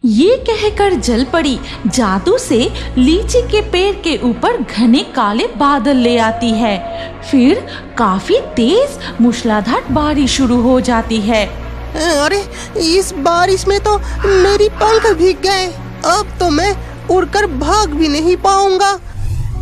ये कहकर जलपरी जादू से लीची के पेड़ के ऊपर घने काले बादल ले आती है। फिर काफी तेज मूसलाधार बारिश शुरू हो जाती है। अरे इस बारिश में तो मेरी पंख भीग गए, अब तो मैं उड़कर भाग भी नहीं पाऊंगा।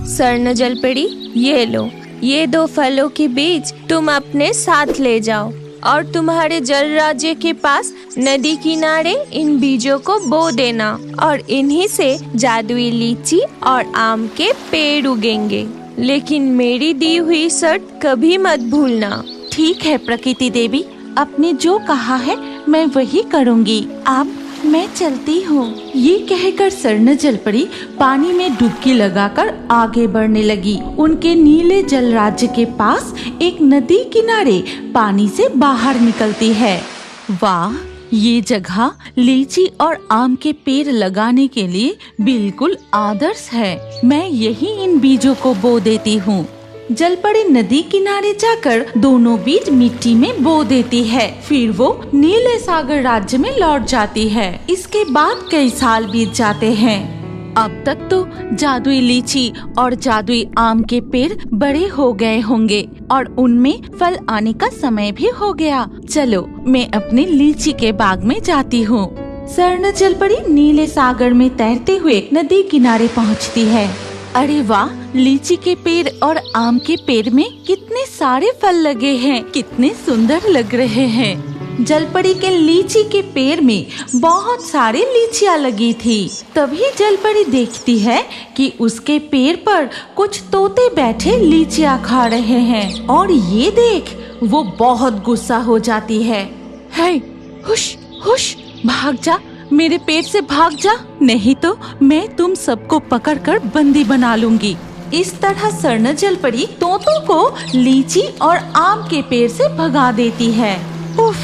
स्वर्ण जलपरी, ये लो, ये 2 फलों के बीज तुम अपने साथ ले जाओ और तुम्हारे जल राज्य के पास नदी किनारे इन बीजों को बो देना और इन्हीं से जादुई लीची और आम के पेड़ उगेंगे। लेकिन मेरी दी हुई शर्त कभी मत भूलना। ठीक है प्रकृति देवी, आपने जो कहा है मैं वही करूँगी। अब मैं चलती हूँ। ये कहकर स्वर्ण जलपरी पानी में डुबकी लगाकर आगे बढ़ने लगी। उनके नीले जल राज्य के पास एक नदी किनारे पानी से बाहर निकलती है। वाह, ये जगह लीची और आम के पेड़ लगाने के लिए बिल्कुल आदर्श है। मैं यही इन बीजों को बो देती हूँ। जलपरी नदी किनारे जाकर दोनों बीज मिट्टी में बो देती है। फिर वो नीले सागर राज्य में लौट जाती है। इसके बाद कई साल बीत जाते हैं। अब तक तो जादुई लीची और जादुई आम के पेड़ बड़े हो गए होंगे और उनमें फल आने का समय भी हो गया। चलो मैं अपने लीची के बाग में जाती हूँ। स्वर्ण जलपरी नीले सागर में तैरते हुए नदी किनारे पहुँचती है। अरे वाह, लीची के पेड़ और आम के पेड़ में कितने सारे फल लगे हैं, कितने सुंदर लग रहे हैं। जलपरी के लीची के पेड़ में बहुत सारे लीचियाँ लगी थी। तभी जलपरी देखती है कि उसके पेड़ पर कुछ तोते बैठे लीचियाँ खा रहे हैं और ये देख वो बहुत गुस्सा हो जाती है। हे, हुश हुश, भाग जा, मेरे पेट से भाग जा, नहीं तो मैं तुम सबको पकड़कर बंदी बना लूंगी। इस तरह स्वर्ण जलपरी तोतों को लीची और आम के पेड़ से भगा देती है। उफ,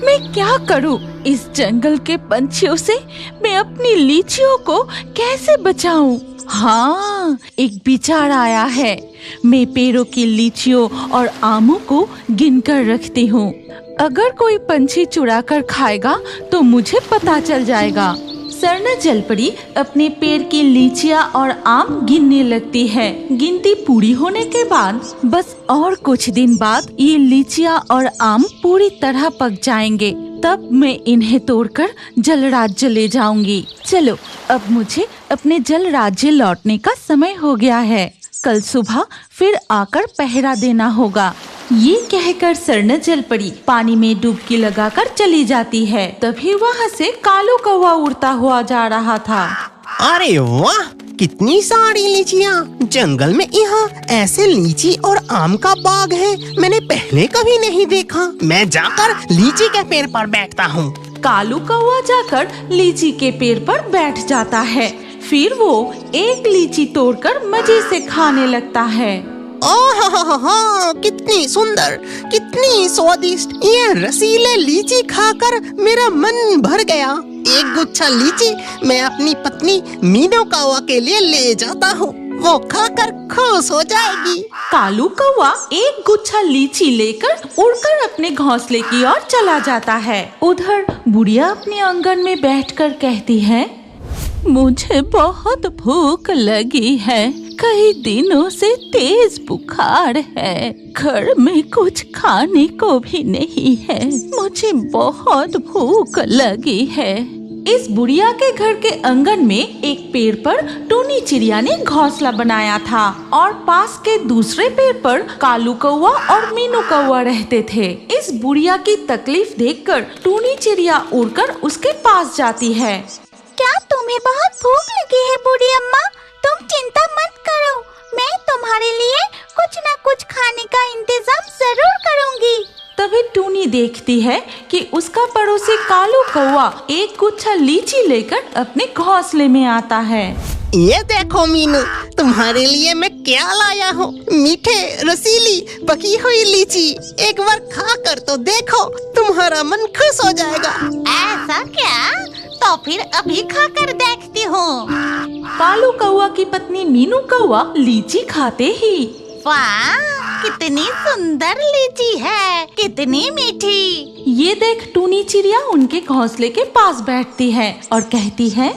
मैं क्या करूं? इस जंगल के पंछियों से मैं अपनी लीचियों को कैसे बचाऊं? हाँ, एक विचार आया है। मैं पेड़ों की लीचियों और आमों को गिनकर रखती हूँ। अगर कोई पंछी चुरा कर खाएगा तो मुझे पता चल जाएगा। स्वर्ण जलपरी अपने पेड़ की लीचियाँ और आम गिनने लगती है। गिनती पूरी होने के बाद बस और कुछ दिन बाद ये लीचियाँ और आम पूरी तरह पक जाएंगे। तब मैं इन्हें तोड़कर जल राज्य ले जाऊंगी। चलो, अब मुझे अपने जल राज्य लौटने का समय हो गया है। कल सुबह फिर आकर पहरा देना होगा। ये कहकर स्वर्ण जलपरी पानी में डुबकी लगाकर चली जाती है। तभी वहाँ से कालू कौवा उड़ता हुआ जा रहा था। अरे वाह, कितनी सारी लीचियाँ! जंगल में यहाँ ऐसे लीची और आम का बाग है, मैंने पहले कभी नहीं देखा। मैं जाकर लीची के पेड़ पर बैठता हूँ। कालू कौवा जाकर लीची के पेड़ पर बैठ जाता है। फिर वो एक लीची तोड़कर मजे से खाने लगता है। ओह, कितनी सुंदर, कितनी स्वादिष्ट! ये रसीले लीची खाकर मेरा मन भर गया। एक गुच्छा लीची मैं अपनी पत्नी मीनू कौवा के लिए ले जाता हूँ, वो खाकर खुश हो जाएगी। कालू कौवा एक गुच्छा लीची लेकर उड़कर अपने घोंसले की ओर चला जाता है। उधर बुढ़िया अपने आंगन में बैठकर कहती है, मुझे बहुत भूख लगी है, कई दिनों से तेज बुखार है, घर में कुछ खाने को भी नहीं है, मुझे बहुत भूख लगी है। इस बुढ़िया के घर के आंगन में एक पेड़ पर टूनी चिड़िया ने घोंसला बनाया था और पास के दूसरे पेड़ पर कालू कौवा और मीनू कौवा रहते थे। इस बुढ़िया की तकलीफ देखकर टूनी चिड़िया उड़कर उसके पास जाती है। क्या तुम्हें बहुत भूख लगी है बूढ़ी अम्मा? तुम चिंता मत करो, मैं तुम्हारे लिए कुछ न कुछ खाने का इंतजाम जरूर करूंगी। तभी टूनी देखती है कि उसका पड़ोसी कालू कौवा एक गुच्छा लीची लेकर अपने घोंसले में आता है। ये देखो मीनू, तुम्हारे लिए मैं क्या लाया हूँ, मीठे रसीली पकी हुई लीची। एक बार खा कर तो देखो, तुम्हारा मन खुश हो जाएगा। ऐसा क्या? तो फिर अभी खाकर देखती हूँ। कालू कौवा की पत्नी मीनू कौवा लीची खाते ही वाह, कितनी सुंदर लीची है, कितनी मीठी। ये देख टूनी चिड़िया उनके घोंसले के पास बैठती है और कहती है,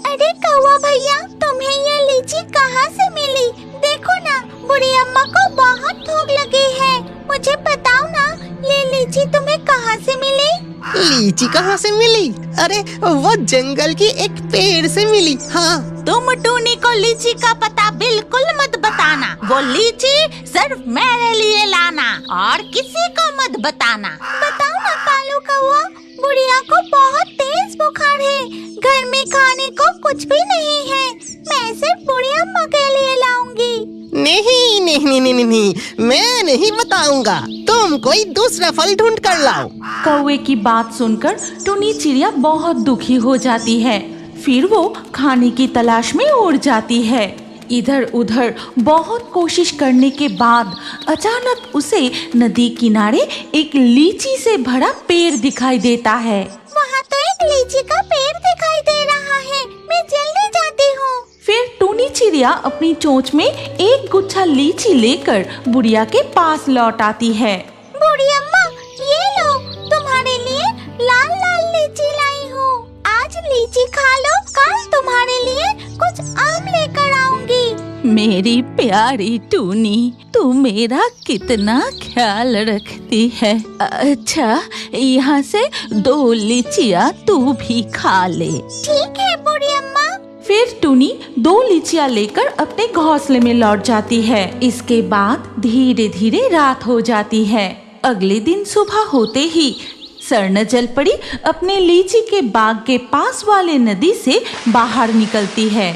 अरे कौवा भैया, तुम्हें ये लीची कहाँ से मिली? देखो ना, बूढ़ी अम्मा को बहुत भूख लगी है। मुझे बताओ ना, ये लीची तुम्हें कहाँ से मिली? लीची कहाँ से मिली? अरे वो जंगल की एक पेड़ से मिली। हाँ, तुम टूनी को लीची का पता बिल्कुल मत बताना। वो लीची सिर्फ मेरे लिए लाना और किसी को मत बताना। बताओ ना कालू कौवा, बुढ़िया को बहुत तेज बुखार है, घर में खाने को कुछ भी नहीं है। मैं सिर्फ बूढ़ी अम्मा के लिए लाऊंगी। नहीं नहीं नहीं नहीं नहीं, मैं नहीं बताऊंगा। तुम कोई दूसरा फल ढूंढ कर लाओ। कौवे की बात सुनकर टूनी चिड़िया बहुत दुखी हो जाती है। फिर वो खाने की तलाश में उड़ जाती है। इधर उधर बहुत कोशिश करने के बाद अचानक उसे नदी किनारे एक लीची से भरा पेड़ दिखाई देता है। वहाँ तो एक लीची का पेड़ दिखाई दे रहा है, मैं जल्दी जाती हूँ। फिर टूनी चिड़िया अपनी चोंच में एक गुच्छा लीची लेकर बुढ़िया के पास लौट आती है। बूढ़ी अम्मा, ये लो, तुम्हारे लिए लाल लाल लीची लाई हूँ। आज लीची खा लो, कल तुम्हारे लिए कुछ आम लेकर आऊंगी। मेरी प्यारी टूनी, तू मेरा कितना ख्याल रखती है। अच्छा, यहाँ से 2 लीचियाँ तू भी खा ले। ठीक है बूढ़ी अम्मा। फिर टूनी 2 लीचियाँ लेकर अपने घोंसले में लौट जाती है। इसके बाद धीरे धीरे रात हो जाती है। अगले दिन सुबह होते ही स्वर्ण जलपरी अपने लीची के बाग के पास वाले नदी से बाहर निकलती है।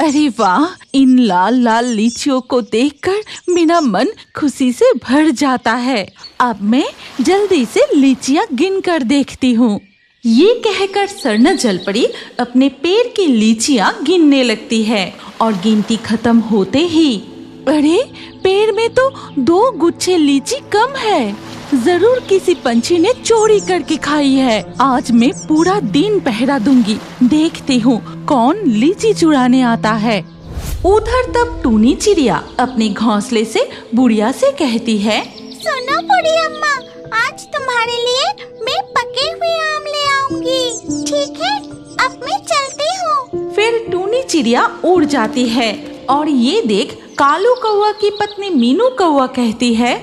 अरे वाह, इन लाल लाल लीचियों को देखकर मेरा मन खुशी से भर जाता है। अब मैं जल्दी से लीचियाँ गिन कर देखती हूँ। ये कहकर स्वर्ण जलपरी अपने पेड़ की लीचियाँ गिनने लगती है और गिनती खत्म होते ही अरे, पेड़ में तो 2 गुच्छे लीची कम है। जरूर किसी पंछी ने चोरी करके खाई है। आज मैं पूरा दिन पहरा दूंगी, देखती हूँ कौन लीची चुराने आता है। उधर तब टूनी चिड़िया अपने घोंसले से बुढ़िया से कहती है, सुनो बूढ़ी अम्मा, आज तुम्हारे लिए मैं पके हुए आम ले आऊंगी। ठीक है, अब मैं चलती हूँ। फिर टूनी चिड़िया उड़ जाती है और ये देख कालू कौवा की पत्नी मीनू कौवा कहती है,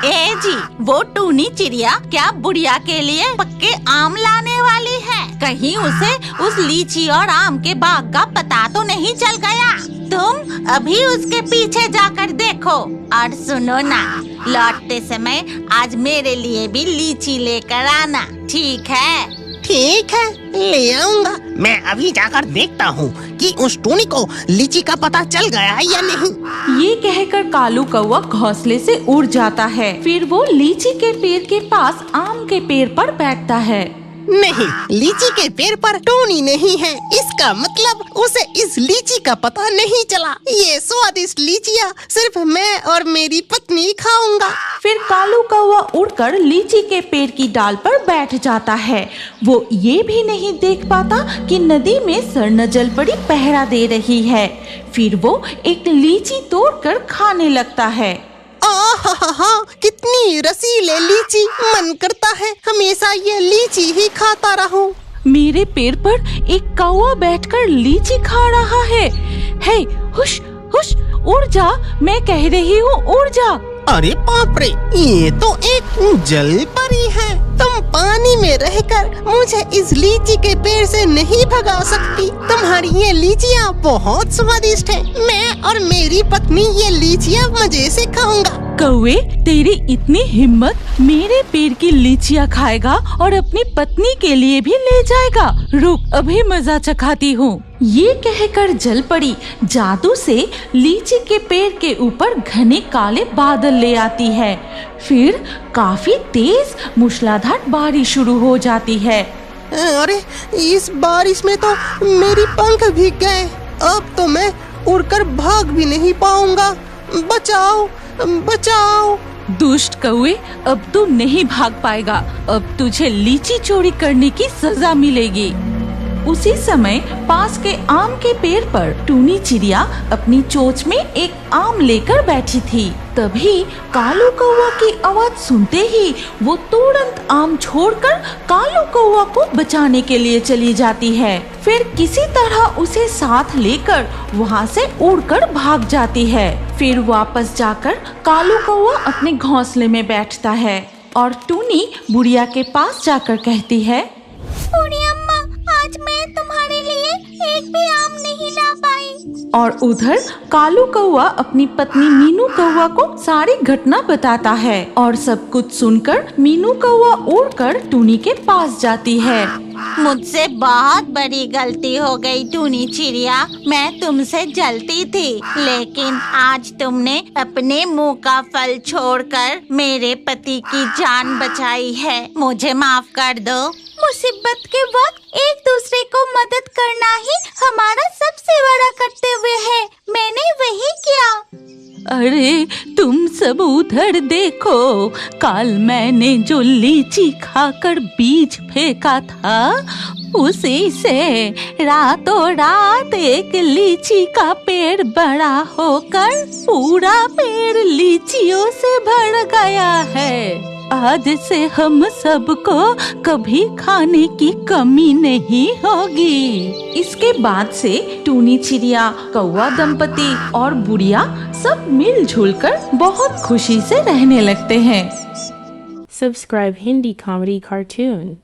ए जी, वो टूनी चिड़िया क्या बुढ़िया के लिए पक्के आम लाने वाली है? कहीं उसे उस लीची और आम के बाग का पता तो नहीं चल गया? तुम अभी उसके पीछे जाकर देखो और सुनो ना, लौटते समय आज मेरे लिए भी लीची लेकर आना, ठीक है? ठीक है, ले आऊंगा। मैं अभी जाकर देखता हूँ कि उस टूनी को लीची का पता चल गया या नहीं। ये कहकर कालू कौवा घोंसले से उड़ जाता है। फिर वो लीची के पेड़ के पास आम के पेड़ पर बैठता है। नहीं, लीची के पेड़ पर टूनी नहीं है। इसका मतलब उसे इस लीची का पता नहीं चला। ये स्वादिष्ट लीचियाँ सिर्फ मैं और मेरी पत्नी खाऊंगा। फिर कालू कौवा उड़कर लीची के पेड़ की डाल पर बैठ जाता है। वो ये भी नहीं देख पाता कि नदी में स्वर्ण जलपरी पहरा दे रही है। फिर वो एक लीची तोड़कर खाने लगता है। कितनी रसीले लीची, मन करता है हमेशा ये लीची ही खाता रहूं। मेरे पेड़ पर एक कौवा बैठकर लीची खा रहा है। हे, हुश हुश, उड़ जा, मैं कह रही हूँ, उड़ जा। अरे बाप रे, ये तो एक जलपरी है। तुम पानी में रहकर मुझे इस लीची के पेड़ से नहीं भगा सकती। तुम्हारी ये लीचियाँ बहुत स्वादिष्ट है। मैं और मेरी पत्नी ये लीचियाँ मजे से खाऊंगा। कौवे, तेरी इतनी हिम्मत, मेरे पेड़ की लीचियाँ खाएगा और अपनी पत्नी के लिए भी ले जाएगा। रुक, अभी मजा चखाती हूँ। ये कहकर जलपरी जादू से लीची के पेड़ के ऊपर घने काले बादल ले आती है। फिर काफी तेज मूसलाधार बारिश शुरू हो जाती है। अरे, इस बारिश में तो मेरी पंख भीग गए। अब तो मैं उड़कर भाग भी नहीं पाऊंगा। बचाओ बचाओ। दुष्ट कौवे, अब तू नहीं भाग पाएगा। अब तुझे लीची चोरी करने की सजा मिलेगी। उसी समय पास के आम के पेड़ पर टूनी चिड़िया अपनी चोंच में एक आम लेकर बैठी थी। तभी कालू कौवा की आवाज सुनते ही वो तुरंत आम छोड़कर कालू कौवा को बचाने के लिए चली जाती है। फिर किसी तरह उसे साथ लेकर वहाँ से उड़कर भाग जाती है। फिर वापस जाकर कालू कौवा अपने घोंसले में बैठता है और टूनी बुढ़िया के पास जाकर कहती है, बूढ़ी अम्मा, आज मैं तुम्हारे लिए एक भी आम नहीं ला पाई। और उधर कालू कौवा अपनी पत्नी मीनू कौवा को सारी घटना बताता है और सब कुछ सुनकर मीनू कौवा उड़कर टूनी के पास जाती है। मुझसे बहुत बड़ी गलती हो गई टूनी चिड़िया, मैं तुमसे जलती थी, लेकिन आज तुमने अपने मुंह का फल छोड़कर मेरे पति की जान बचाई है, मुझे माफ कर दो। मुसीबत के वक्त एक दूसरे को मदद करना ही हमारा सबसे बड़ा कर्तव्य है, मैंने वही किया। अरे तुम सब उधर देखो, कल मैंने जो लीची खाकर बीज फेंका था उसी से रातों रात एक लीची का पेड़ बड़ा होकर पूरा पेड़ लीचियों से भर गया है। आज से हम सबको कभी खाने की कमी नहीं होगी। इसके बाद से टूनी चिड़िया, कौवा दंपति और बुढ़िया सब मिलजुल कर बहुत खुशी से रहने लगते हैं। Subscribe Hindi Comedy Cartoon.